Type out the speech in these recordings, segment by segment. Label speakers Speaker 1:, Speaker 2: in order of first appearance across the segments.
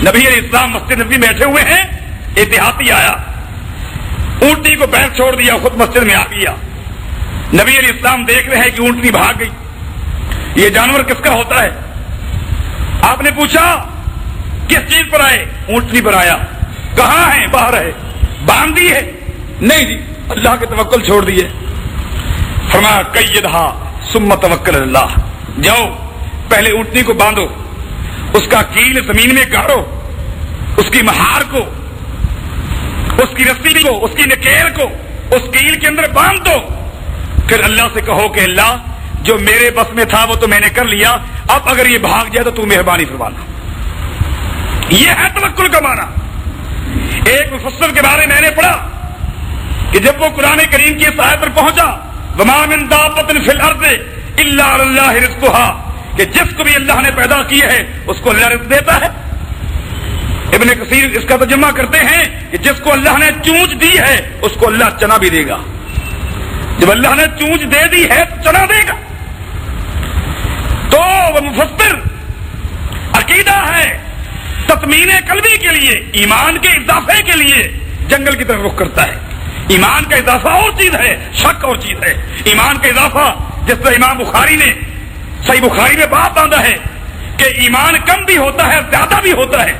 Speaker 1: نبی علیہ السلام مسجد نبی بیٹھے ہوئے ہیں، ایک دیہاتی آیا، اونٹنی کو پیر چھوڑ دیا، خود مسجد میں آ گیا۔ نبی علیہ السلام دیکھ رہے ہیں کہ اونٹنی بھاگ گئی، یہ جانور کس کا ہوتا ہے؟ آپ نے پوچھا کس چیز پر آئے؟ اونٹنی پر آیا۔ کہاں ہے؟ باہر ہے۔ باندھ دی ہے؟ نہیں جی، اللہ کے توکل چھوڑ دیے۔ فرمایا قیدھا ثم توکل اللہ، جاؤ پہلے اونٹنی کو باندھو، اس کا کیل زمین میں گاڑو، اس کی مہار کو، اس کی رسی کو، اس کی نکیل کو اس کیل کے اندر باندھ دو، پھر اللہ سے کہو کہ اللہ جو میرے بس میں تھا وہ تو میں نے کر لیا، اب اگر یہ بھاگ جائے تو مہربانی فرمانا۔ یہ ہے توکل کا معنی۔ ایک مفسر کے بارے میں نے پڑھا کہ جب وہ قرآن کریم کی اس آیت پر پہنچا وما من دابۃ فی الارض الا علی اللہ رزقها، کہ جس کو بھی اللہ نے پیدا کیا ہے اس کو اللہ رزق دیتا ہے۔ ابن کثیر اس کا ترجمہ کرتے ہیں کہ جس کو اللہ نے چونچ دی ہے اس کو اللہ چنا بھی دے گا، جب اللہ نے چونچ دے دی ہے تو چنا دے گا۔ تو وہ مفسر عقیدہ ہے تطمین قلبی کے لیے، ایمان کے اضافے کے لیے جنگل کی طرف رخ کرتا ہے۔ ایمان کا اضافہ اور چیز ہے، شک اور چیز ہے۔ ایمان کا اضافہ جس طرح امام بخاری نے صحیح بخاری میں بات باندھا ہے کہ ایمان کم بھی ہوتا ہے زیادہ بھی ہوتا ہے،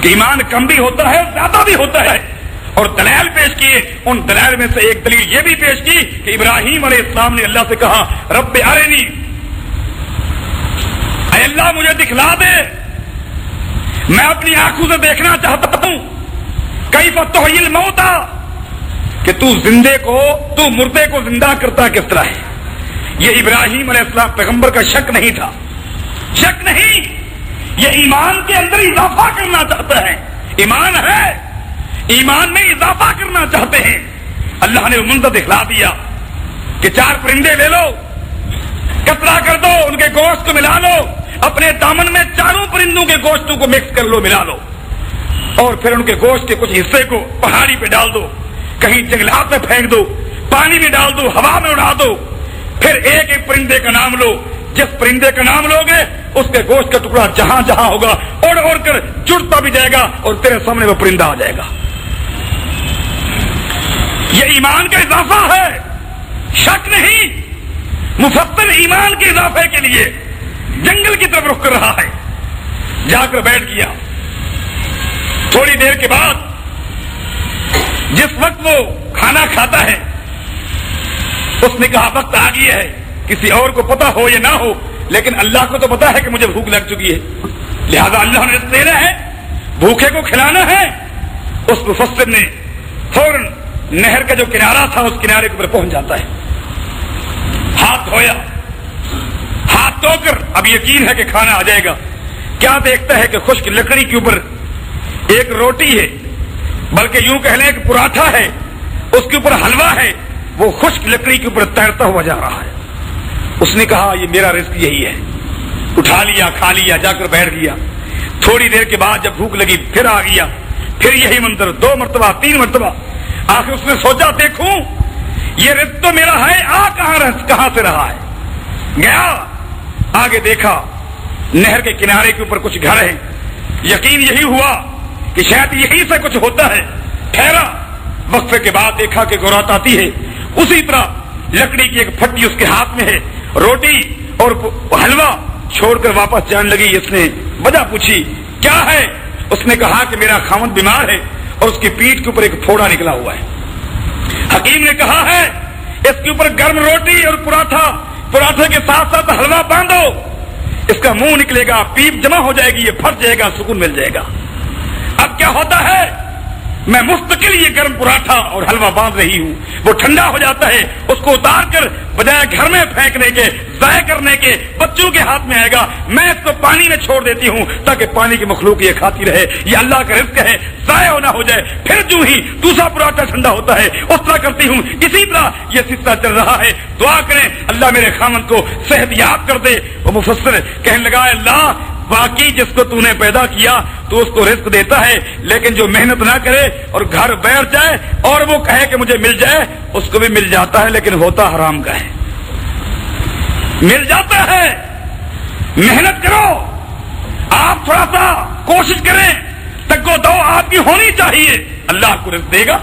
Speaker 1: کہ ایمان کم بھی ہوتا ہے زیادہ بھی ہوتا ہے، اور دلائل پیش کیے۔ ان دلائل میں سے ایک دلیل یہ بھی پیش کی کہ ابراہیم علیہ السلام نے اللہ سے کہا رب ارنی، اے اللہ مجھے دکھلا دے، میں اپنی آنکھوں سے دیکھنا چاہتا ہوں کیف تحیی الموتى، کہ تو مردے کو زندہ کرتا کس طرح ہے۔ یہ ابراہیم علیہ السلام پیغمبر کا شک نہیں تھا، شک نہیں، یہ ایمان کے اندر اضافہ کرنا چاہتا ہے۔ ایمان ہے، ایمان میں اضافہ کرنا چاہتے ہیں۔ اللہ نے منظر دکھلا دیا کہ 4 پرندے لے لو، کترا کر دو، ان کے گوشت کو ملا لو، اپنے دامن میں 4 پرندوں کے گوشتوں کو مکس کر لو، ملا لو، اور پھر ان کے گوشت کے کچھ حصے کو پہاڑی پہ ڈال دو، کہیں جنگلات میں پھینک دو، پانی میں ڈال دو، ہوا میں اڑا دو، پھر ایک ایک پرندے کا نام لو، جس پرندے کا نام لوگے اس کے گوشت کا ٹکڑا جہاں جہاں ہوگا اڑ اڑ کر جڑتا بھی جائے گا اور تیرے سامنے وہ پرندہ آ جائے گا۔ یہ ایمان کا اضافہ ہے، شک نہیں۔ مفسر ایمان کے اضافے کے لیے جنگل کی طرف رخ کر رہا ہے، جا کر بیٹھ گیا۔ تھوڑی دیر کے بعد جس وقت وہ کھانا کھاتا ہے اس نے کہا وقت آ گیا ہے، کسی اور کو پتا ہو یا نہ ہو لیکن اللہ کو تو پتا ہے کہ مجھے بھوک لگ چکی ہے، لہذا اللہ نے رزق دینا ہے، بھوکے کو کھلانا ہے۔ اس مفسر نے فوراً نہر کا جو کنارہ تھا اس کنارے کے اوپر پہنچ جاتا ہے، ہاتھ دھویا، ہاتھ دھو کر اب یقین ہے کہ کھانا آ جائے گا، کیا دیکھتا ہے کہ خشک لکڑی کے اوپر ایک روٹی ہے، بلکہ یوں کہہ لیں کہ پراٹھا ہے، اس کے اوپر حلوہ ہے، وہ خشک لکڑی کے اوپر تیرتا ہوا جا رہا ہے۔ اس نے کہا یہ میرا رزق یہی ہے، اٹھا لیا، کھا لیا، جا کر بیٹھ گیا۔ تھوڑی دیر کے بعد جب بھوک لگی پھر آ گیا، پھر یہی منظر 2 مرتبہ 3 مرتبہ، آخر اس نے سوچا دیکھوں یہ رزق تو میرا ہے، آ کہاں سے رہا ہے۔ گیا آگے دیکھا نہر کے کنارے کے اوپر کچھ گھر ہیں، یقین یہی ہوا کہ شاید یہی سے کچھ ہوتا ہے۔ ٹھہرا، وقفے کے بعد دیکھا کہ گورات آتی ہے، اسی طرح لکڑی کی ایک پھٹی اس کے ہاتھ میں ہے، روٹی اور حلوہ چھوڑ کر واپس جانے لگی۔ اس نے وجہ پوچھی کیا ہے، اس نے کہا کہ میرا خاوند بیمار ہے اور اس کی پیٹھ کے اوپر ایک پھوڑا نکلا ہوا ہے۔ حکیم نے کہا ہے اس کے اوپر گرم روٹی اور پراٹھے کے ساتھ ساتھ حلوہ باندھو، اس کا منہ نکلے گا، پیپ جمع ہو جائے گی، یہ پھٹ جائے گا، سکون مل جائے گا۔ اب کیا ہوتا ہے، میں مستقل یہ گرم پراٹھا اور حلوہ باندھ رہی ہوں، وہ ٹھنڈا ہو جاتا ہے، اس کو اتار کر بجائے گھر میں پھینکنے کے، ضائع کرنے کے، بچوں کے ہاتھ میں آئے گا، میں اس کو پانی میں چھوڑ دیتی ہوں تاکہ پانی کی مخلوق یہ کھاتی رہے، یہ اللہ کا رزق ہے، ضائع نہ ہو جائے۔ پھر جو ہی دوسرا پراٹھا ٹھنڈا ہوتا ہے اس طرح کرتی ہوں، اسی طرح یہ سلسلہ چل رہا ہے۔ دعا کریں اللہ میرے خامن کو صحت یاب کر دے۔ وہ مفسر کہنے لگا اللہ باقی جس کو تو نے پیدا کیا تو اس کو رزق دیتا ہے، لیکن جو محنت نہ کرے اور گھر بیٹھ جائے اور وہ کہے کہ مجھے مل جائے، اس کو بھی مل جاتا ہے لیکن ہوتا حرام کا ہے۔ مل جاتا ہے، محنت کرو، آپ تھوڑا سا کوشش کریں، تگو دو آپ کی ہونی چاہیے، اللہ کو رزق دے گا۔